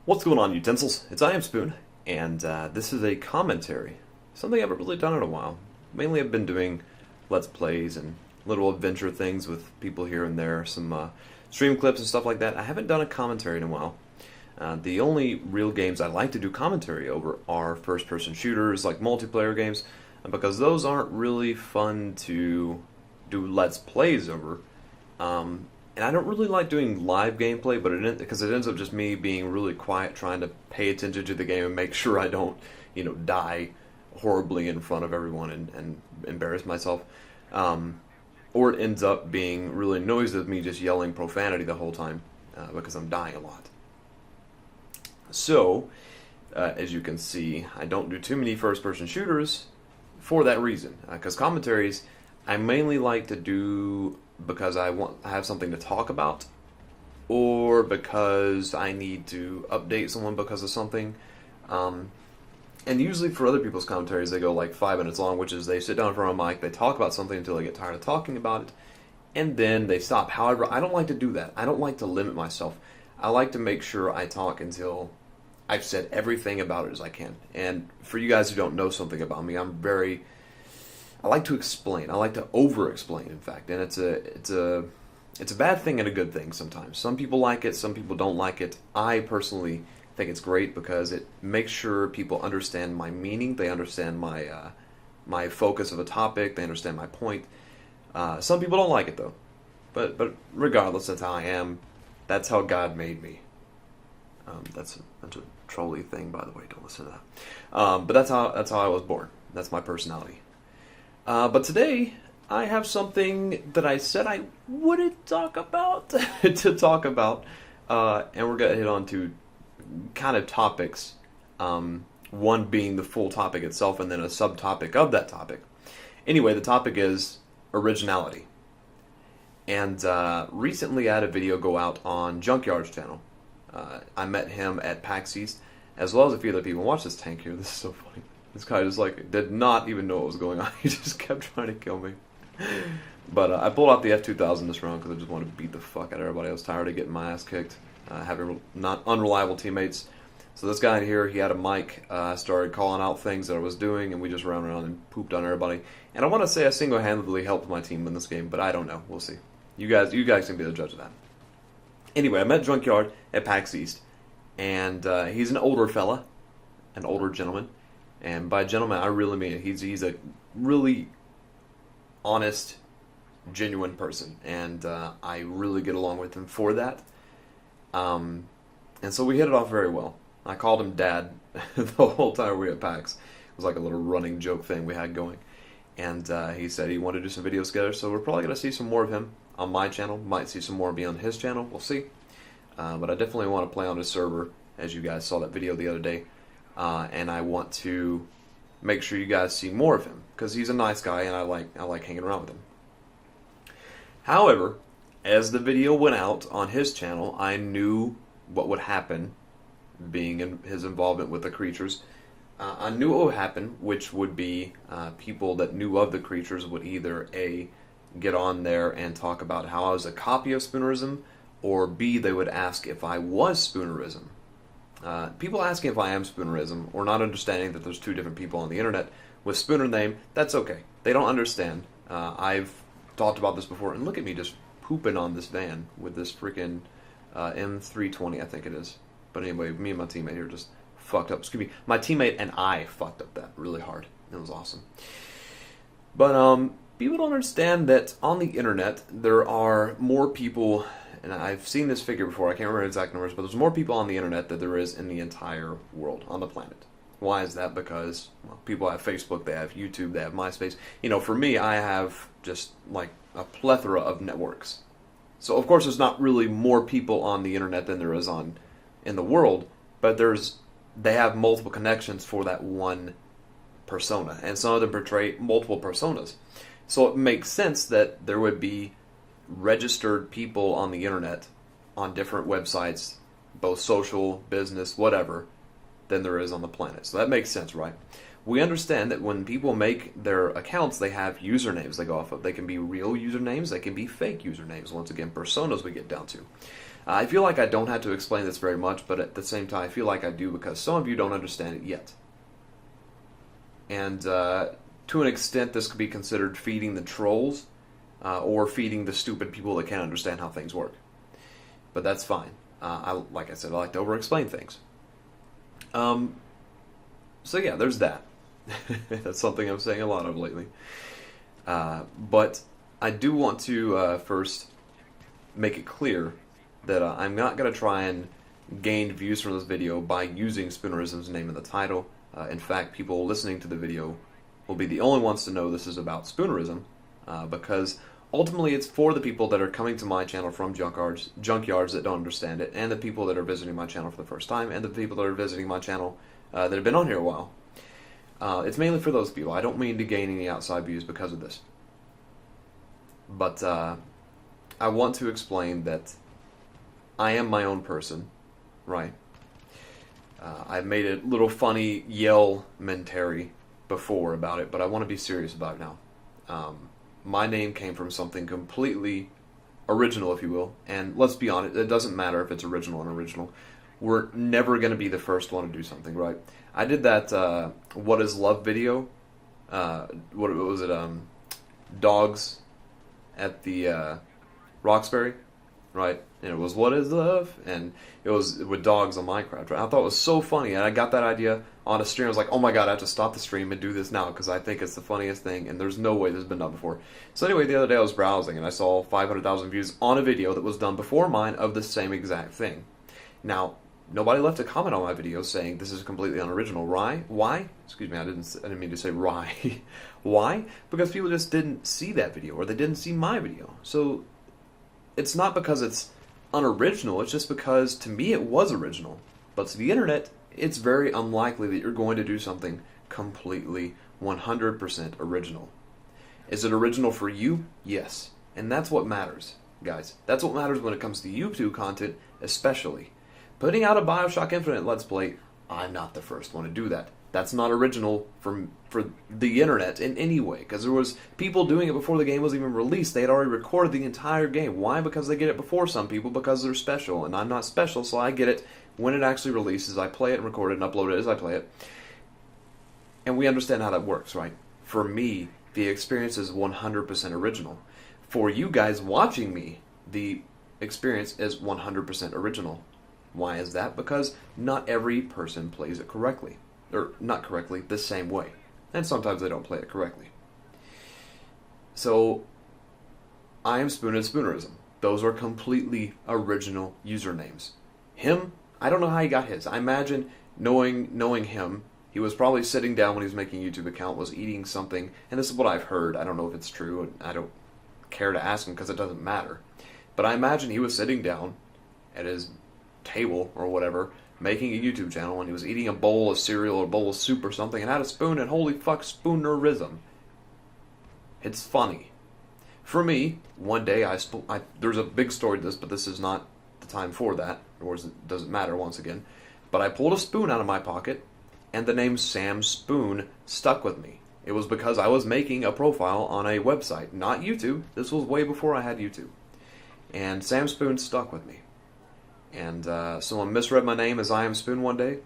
What's going on, Utensils? It's I am Spoon, and this is a commentary. Something I haven't really done in a while. Mainly I've been doing Let's Plays and little adventure things with people here and there, some stream clips and stuff like that. I haven't done a commentary in a while. The only real games I like to do commentary over are first-person shooters, like multiplayer games, because those aren't really fun to do Let's Plays over. And I don't really like doing live gameplay, but because it ends up just me being really quiet, trying to pay attention to the game and make sure I don't, die horribly in front of everyone and embarrass myself. Or it ends up being really noisy with me just yelling profanity the whole time because I'm dying a lot. So, as you can see, I don't do too many first-person shooters for that reason. Because commentaries, I mainly like to do because I have something to talk about, or because I need to update someone because of something. And usually for other people's commentaries, they go like 5 minutes long, which is they sit down in front of a mic, they talk about something until they get tired of talking about it, and then they stop. However, I don't like to do that. I don't like to limit myself. I like to make sure I talk until I've said everything about it as I can. And for you guys who don't know something about me, I like to explain. I like to over-explain, in fact, and it's a bad thing and a good thing sometimes. Some people like it, some people don't like it. I personally think it's great because it makes sure people understand my meaning. They understand my focus of a topic. They understand my point. Some people don't like it though, but regardless, that's how I am. That's how God made me. That's a trolly thing, by the way. Don't listen to that. But that's how I was born. That's my personality. But today, I have something that I said I wouldn't talk about, and we're going to hit on two kind of topics, one being the full topic itself, and then a subtopic of that topic. Anyway, the topic is originality. And recently I had a video go out on Junkyard's channel. I met him at PAX East, as well as a few other people. Watch this tank here, this is so funny. This guy just did not even know what was going on. He just kept trying to kill me. But I pulled out the F2000 this round because I just wanted to beat the fuck out of everybody. I was tired of getting my ass kicked, having not unreliable teammates. So this guy in here, he had a mic, started calling out things that I was doing, and we just ran around and pooped on everybody. And I want to say I single-handedly helped my team win this game, but I don't know. We'll see. You guys can be the judge of that. Anyway, I met Junkyard at PAX East, and he's an older fella, an older gentleman. And by gentleman, I really mean it. He's a really honest, genuine person, and I really get along with him for that. And so we hit it off very well. I called him Dad the whole time we were at PAX. It was like a little running joke thing we had going. And he said he wanted to do some videos together, so we're probably going to see some more of him on my channel. Might see some more of me on his channel. We'll see. But I definitely want to play on his server, as you guys saw that video the other day. And I want to make sure you guys see more of him, because he's a nice guy and I like hanging around with him. However, as the video went out on his channel, I knew what would happen, being in his involvement with the creatures. I knew what would happen, which would be people that knew of the creatures would either A, get on there and talk about how I was a copy of Spoonerism, or B, they would ask if I was Spoonerism. People asking if I am Spoonerism, or not understanding that there's two different people on the internet with Spooner name, that's okay. They don't understand. I've talked about this before, and look at me just pooping on this van with this freaking M320, I think it is. But anyway, me and my teammate here just fucked up. Excuse me, my teammate and I fucked up that really hard. It was awesome. But people don't understand that on the internet there are more people. And I've seen this figure before, I can't remember exact numbers, but there's more people on the internet than there is in the entire world, on the planet. Why is that? Because people have Facebook, they have YouTube, they have MySpace. For me, I have just like a plethora of networks. So of course there's not really more people on the internet than there is in the world, but they have multiple connections for that one persona. And some of them portray multiple personas. So it makes sense that there would be registered people on the internet on different websites, both social, business, whatever, than there is on the planet. So that makes sense, right? We understand that when people make their accounts, they have usernames they go off of. They can be real usernames, they can be fake usernames. Once again, personas we get down to. I feel like I don't have to explain this very much, but at the same time, I feel like I do because some of you don't understand it yet. And to an extent, this could be considered feeding the trolls or feeding the stupid people that can't understand how things work. But that's fine. Like I said, I like to over-explain things. So yeah, there's that. That's something I'm saying a lot of lately. But I do want to first make it clear that I'm not going to try and gain views from this video by using Spoonerism's name in the title. In fact, people listening to the video will be the only ones to know this is about Spoonerism, because ultimately it's for the people that are coming to my channel from junkyards that don't understand it, and the people that are visiting my channel for the first time, and the people that are visiting my channel that have been on here a while. It's mainly for those people. I don't mean to gain any outside views because of this. But I want to explain that I am my own person, right? I've made a little funny yell-mentary before about it, but I want to be serious about it now. My name came from something completely original, if you will, and let's be honest, it doesn't matter if it's original or unoriginal. We're never going to be the first one to do something, right? I did that What is Love video. What was it? Dogs at the Roxbury, right? And it was What is Love? And it was with dogs on Minecraft, right? I thought it was so funny, and I got that idea on a stream. I was like, oh my god, I have to stop the stream and do this now because I think it's the funniest thing, and there's no way this has been done before. So anyway, the other day I was browsing, and I saw 500,000 views on a video that was done before mine of the same exact thing. Now, nobody left a comment on my video saying this is completely unoriginal. Why? Excuse me, I didn't mean to say why. Why? Because people just didn't see that video, or they didn't see my video. So it's not because it's unoriginal, it's just because to me it was original. But to the internet, it's very unlikely that you're going to do something completely 100% original. Is it original for you? Yes. And that's what matters, guys. That's what matters when it comes to YouTube content, especially. Putting out a Bioshock Infinite Let's Play, I'm not the first one to do that. That's not original for the internet in any way, because there was people doing it before the game was even released. They had already recorded the entire game. Why? Because they get it before some people, because they're special, and I'm not special, so I get it when it actually releases. I play it and record it and upload it as I play it. And we understand how that works, right? For me, the experience is 100% original. For you guys watching me, the experience is 100% original. Why is that? Because not every person plays it correctly. Or, not correctly, the same way. And sometimes they don't play it correctly. So, I am Spoon and Spoonerism. Those are completely original usernames. Him, I don't know how he got his. I imagine, knowing him, he was probably sitting down when he was making a YouTube account, was eating something, and this is what I've heard. I don't know if it's true, and I don't care to ask him because it doesn't matter. But I imagine he was sitting down at his table or whatever, making a YouTube channel, and he was eating a bowl of cereal or a bowl of soup or something, and had a spoon, and holy fuck, Spoonerism. It's funny. For me, one day there's a big story to this, but this is not the time for that, or does it matter once again. But I pulled a spoon out of my pocket, and the name Sam Spoon stuck with me. It was because I was making a profile on a website, not YouTube. This was way before I had YouTube. And Sam Spoon stuck with me. And someone misread my name as I Am Spoon one day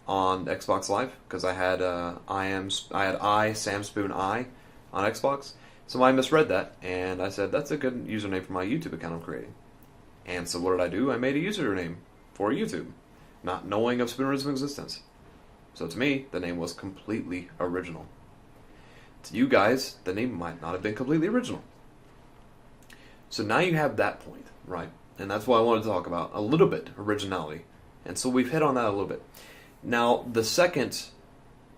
on Xbox Live, because I had Sam Spoon I on Xbox. Somebody misread that, and I said, that's a good username for my YouTube account I'm creating. And so what did I do? I made a username for YouTube, not knowing of Spoonerism's existence. So to me, the name was completely original. To you guys, the name might not have been completely original. So now you have that point, right? And that's what I wanted to talk about, a little bit, originality. And so we've hit on that a little bit. Now, the second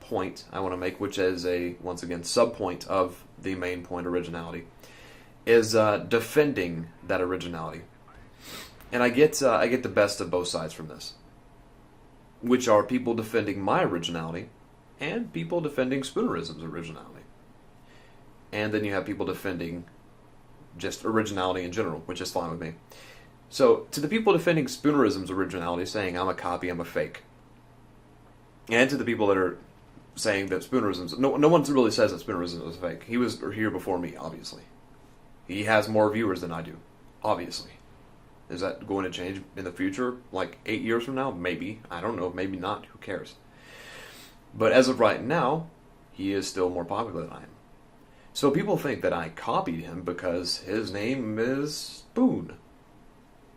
point I want to make, which is once again, sub-point of the main point, originality, is defending that originality. And I get the best of both sides from this, which are people defending my originality and people defending Spoonerism's originality. And then you have people defending just originality in general, which is fine with me. So, to the people defending Spoonerism's originality, saying I'm a copy, I'm a fake, and to the people that are saying that Spoonerism's... No one really says that Spoonerism is fake. He was here before me, obviously. He has more viewers than I do, obviously. Is that going to change in the future? Like 8 years from now? Maybe. I don't know. Maybe not. Who cares? But as of right now, he is still more popular than I am. So people think that I copied him because his name is Spoon.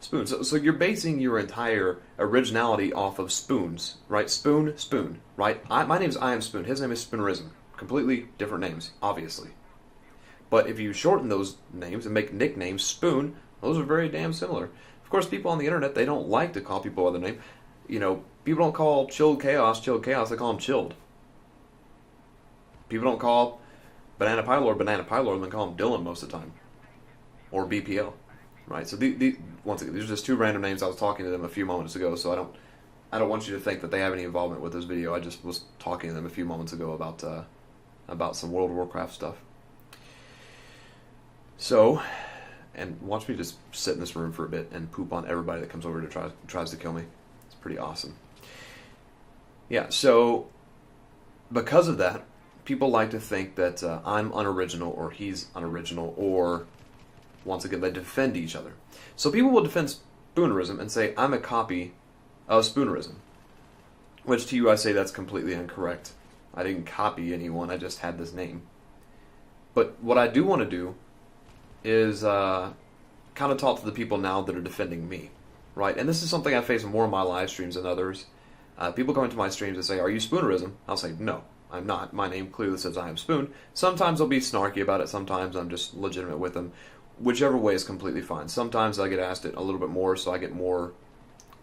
Spoon. So you're basing your entire originality off of spoons, right? Spoon, Spoon, right? My name is I Am Spoon. His name is Spoonerism. Completely different names, obviously. But if you shorten those names and make nicknames Spoon, those are very damn similar. Of course, people on the internet, they don't like to call people other names. You know, people don't call Chilled Chaos, they call him Chilled. People don't call Banana Pylor, they call him Dylan most of the time. Or BPL. Right, so once again, these are just two random names. I was talking to them a few moments ago, so I don't want you to think that they have any involvement with this video. I just was talking to them a few moments ago about some World of Warcraft stuff. So, and watch me just sit in this room for a bit and poop on everybody that comes over to tries to kill me. It's pretty awesome. Yeah, so because of that, people like to think that I'm unoriginal or he's unoriginal, or once again, they defend each other. So people will defend Spoonerism and say, I'm a copy of Spoonerism. Which to you I say that's completely incorrect. I didn't copy anyone, I just had this name. But what I do want to do is kind of talk to the people now that are defending me. Right? And this is something I face more in my live streams than others. People come into my streams and say, are you Spoonerism? I'll say, no, I'm not. My name clearly says I am Spoon. Sometimes I'll be snarky about it, sometimes I'm just legitimate with them. Whichever way is completely fine. Sometimes I get asked it a little bit more, so I get more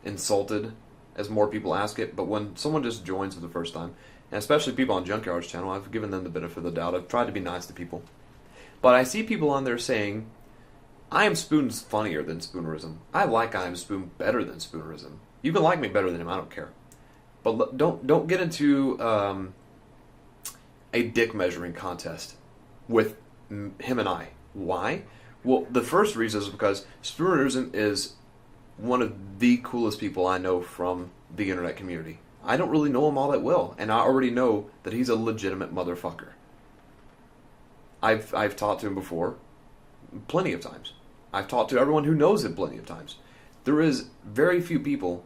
insulted as more people ask it. But when someone just joins for the first time, and especially people on Junkyard's channel, I've given them the benefit of the doubt. I've tried to be nice to people. But I see people on there saying, I Am Spoon's funnier than Spoonerism. I like I Am Spoon better than Spoonerism. You can like me better than him, I don't care. But don't get into a dick measuring contest with him and I. Why? Well, the first reason is because Spoonerism is one of the coolest people I know from the internet community. I don't really know him all that well, and I already know that he's a legitimate motherfucker. I've talked to him before, plenty of times. I've talked to everyone who knows him plenty of times. There are very few people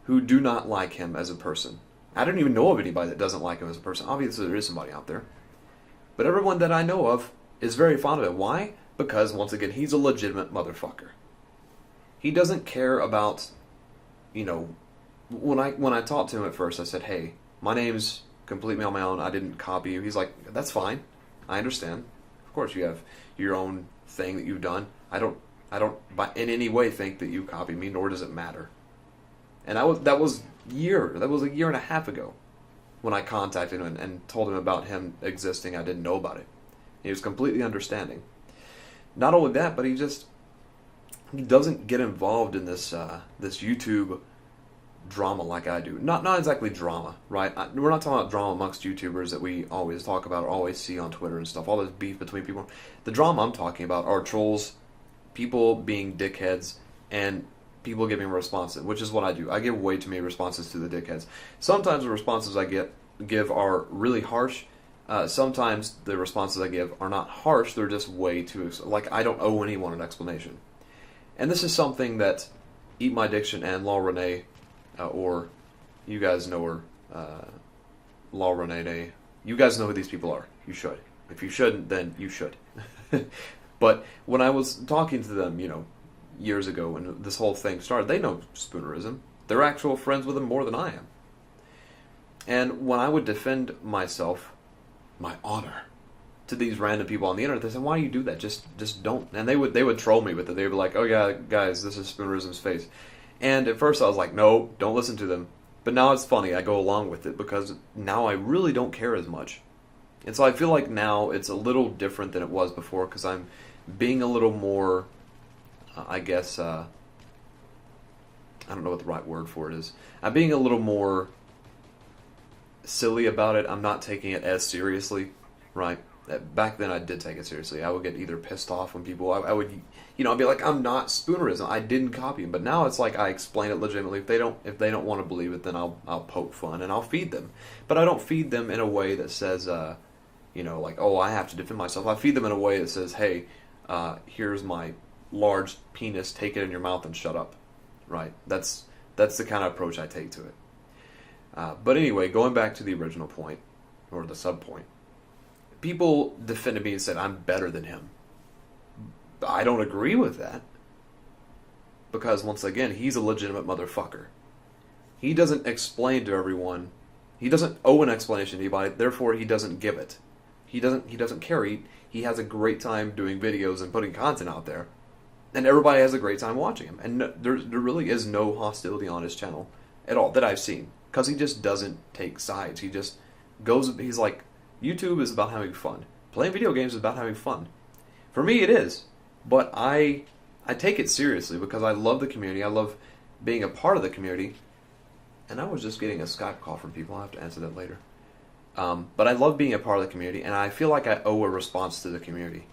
who do not like him as a person. I don't even know of anybody that doesn't like him as a person. Obviously, there is somebody out there. But everyone that I know of is very fond of him. Why? Because, once again, he's a legitimate motherfucker. He doesn't care about, you know, when I talked to him at first, I said, hey, my name's completely on my own, I didn't copy you. He's like, that's fine, I understand. Of course you have your own thing that you've done. I don't in any way think that you copied me, nor does it matter. And that was a year and a half ago when I contacted him and told him about him existing. I didn't know about it. He was completely understanding. Not only that, but he doesn't get involved in this YouTube drama like I do. Not exactly drama, right? We're not talking about drama amongst YouTubers that we always talk about or always see on Twitter and stuff. All this beef between people. The drama I'm talking about are trolls, people being dickheads, and people giving responses, which is what I do. I give way too many responses to the dickheads. Sometimes the responses I give are really harsh. Sometimes the responses I give are not harsh, they're just way too... Like, I don't owe anyone an explanation. And this is something that Eat My Diction and Law Renee, or you guys know her, Law Renee, you guys know who these people are. You should. If you shouldn't, then you should. But when I was talking to them, you know, years ago when this whole thing started, they know Spoonerism. They're actual friends with him more than I am. And when I would defend myself, my honor, to these random people on the internet, they said, why do you do that? Just don't. And they would troll me with it. They would be like, oh yeah, guys, this is Spoonerism's face. And at first I was like, no, don't listen to them. But now it's funny, I go along with it because now I really don't care as much. And so I feel like now it's a little different than it was before because I'm being a little more, I guess, I don't know what the right word for it is. I'm being a little more silly about it. I'm not taking it as seriously, right? Back then I did take it seriously. I would get either pissed off when people, I would, you know, I'd be like, I'm not Spoonerism. I didn't copy him. But now it's like I explain it legitimately. If they don't want to believe it, then I'll poke fun and I'll feed them. But I don't feed them in a way that says, you know, like, oh, I have to defend myself. I feed them in a way that says, hey, here's my large penis, take it in your mouth and shut up. Right? That's the kind of approach I take to it. But anyway, going back to the original point, or the sub point, people defended me and said I'm better than him. I don't agree with that. Because, once again, he's a legitimate motherfucker. He doesn't explain to everyone. He doesn't owe an explanation to anybody, therefore he doesn't give it. He doesn't care. He has a great time doing videos and putting content out there. And everybody has a great time watching him. And there really is no hostility on his channel at all that I've seen. Because he just doesn't take sides. He just goes, he's like, YouTube is about having fun. Playing video games is about having fun. For me it is. But I take it seriously because I love the community. I love being a part of the community. And I was just getting a Skype call from people. I'll have to answer that later. But I love being a part of the community, and I feel like I owe a response to the community.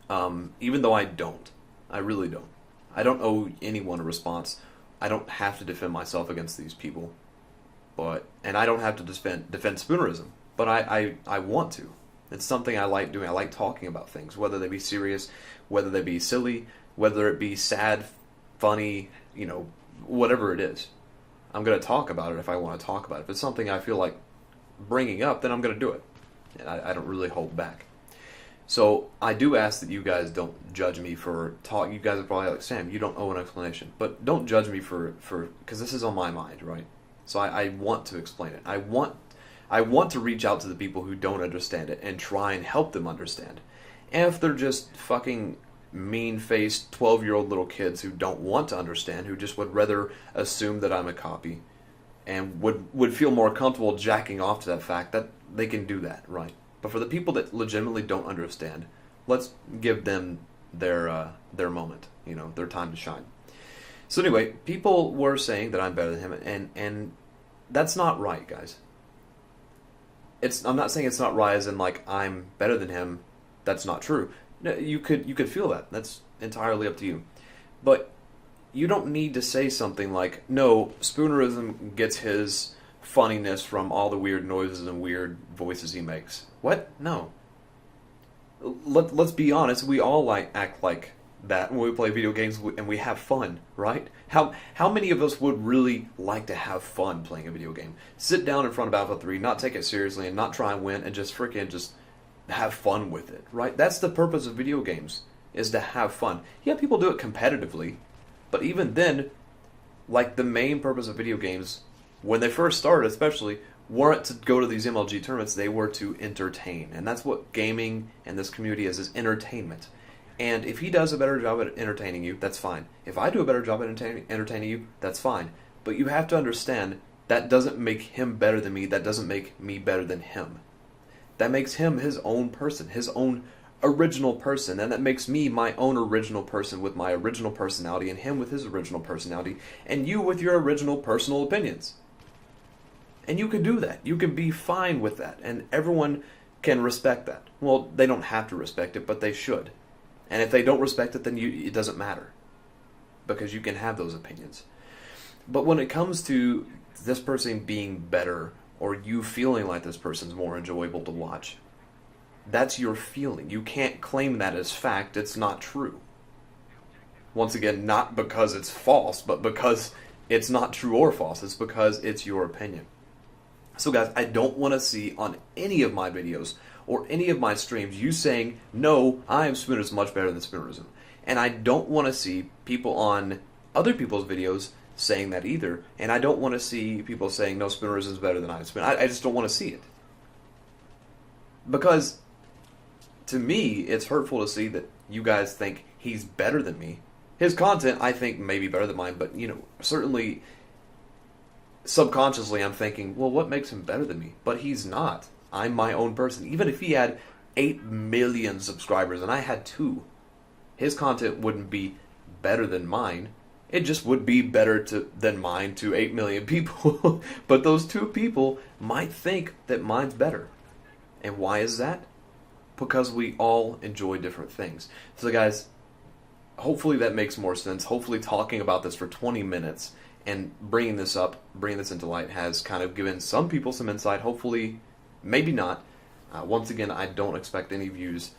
Even though I don't. I really don't. I don't owe anyone a response. I don't have to defend myself against these people. And I don't have to defend Spoonerism. But I want to. It's something I like doing. I like talking about things, whether they be serious, whether they be silly, whether it be sad, funny, whatever it is. I'm going to talk about it if I want to talk about it. If it's something I feel like bringing up, then I'm going to do it. And I don't really hold back. So I do ask that you guys don't judge me for talk. You guys are probably like, Sam, you don't owe an explanation. But don't judge me for because this is on my mind, right? So I want to explain it. I want to reach out to the people who don't understand it and try and help them understand. And if they're just fucking mean-faced 12-year-old little kids who don't want to understand, who just would rather assume that I'm a copy and would feel more comfortable jacking off to that fact, that they can do that, right? But for the people that legitimately don't understand, let's give them their moment, their time to shine. So anyway, people were saying that I'm better than him, and that's not right, guys. I'm not saying it's not right as in like I'm better than him. That's not true. No, you could feel that. That's entirely up to you. But you don't need to say something like, no, Spoonerism gets his funniness from all the weird noises and weird voices he makes. What? No. Let's be honest. We all act like that when we play video games and we have fun, right? How many of us would really like to have fun playing a video game? Sit down in front of Battlefield 3, not take it seriously, and not try and win, and just have fun with it, right? That's the purpose of video games, is to have fun. Yeah, people do it competitively, but even then, like the main purpose of video games, when they first started especially, weren't to go to these MLG tournaments, they were to entertain. And that's what gaming and this community is entertainment. And if he does a better job at entertaining you, that's fine. If I do a better job at entertaining you, that's fine. But you have to understand, that doesn't make him better than me, that doesn't make me better than him. That makes him his own person, his own original person, and that makes me my own original person with my original personality, and him with his original personality, and you with your original personal opinions. And you can do that. You can be fine with that, and everyone can respect that. Well, they don't have to respect it, but they should. And if they don't respect it, then it doesn't matter, because you can have those opinions. But when it comes to this person being better, or you feeling like this person's more enjoyable to watch, that's your feeling. You can't claim that as fact. It's not true. Once again, not because it's false, but because it's not true or false. It's because it's your opinion. So guys, I don't want to see on any of my videos or any of my streams you saying, no, I am Spoonerism much better than Spoonerism. And I don't want to see people on other people's videos saying that either. And I don't want to see people saying, no, Spoonerism is better than I am. I just don't want to see it. Because to me, it's hurtful to see that you guys think he's better than me. His content, I think, may be better than mine, but, certainly subconsciously I'm thinking, well, what makes him better than me? But he's not. I'm my own person. Even if he had 8 million subscribers and I had 2, his content wouldn't be better than mine. It just would be better than mine to 8 million people. But those 2 people might think that mine's better. And why is that? Because we all enjoy different things. So guys, hopefully that makes more sense. Hopefully talking about this for 20 minutes and bringing this into light has kind of given some people some insight. Hopefully, maybe not. Once again, I don't expect any views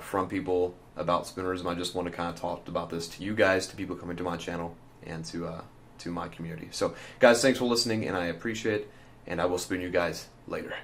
from people about Spoonerism. I just want to kind of talk about this to you guys, to people coming to my channel, and to my community. So, guys, thanks for listening, and I appreciate it, and I will spoon you guys later.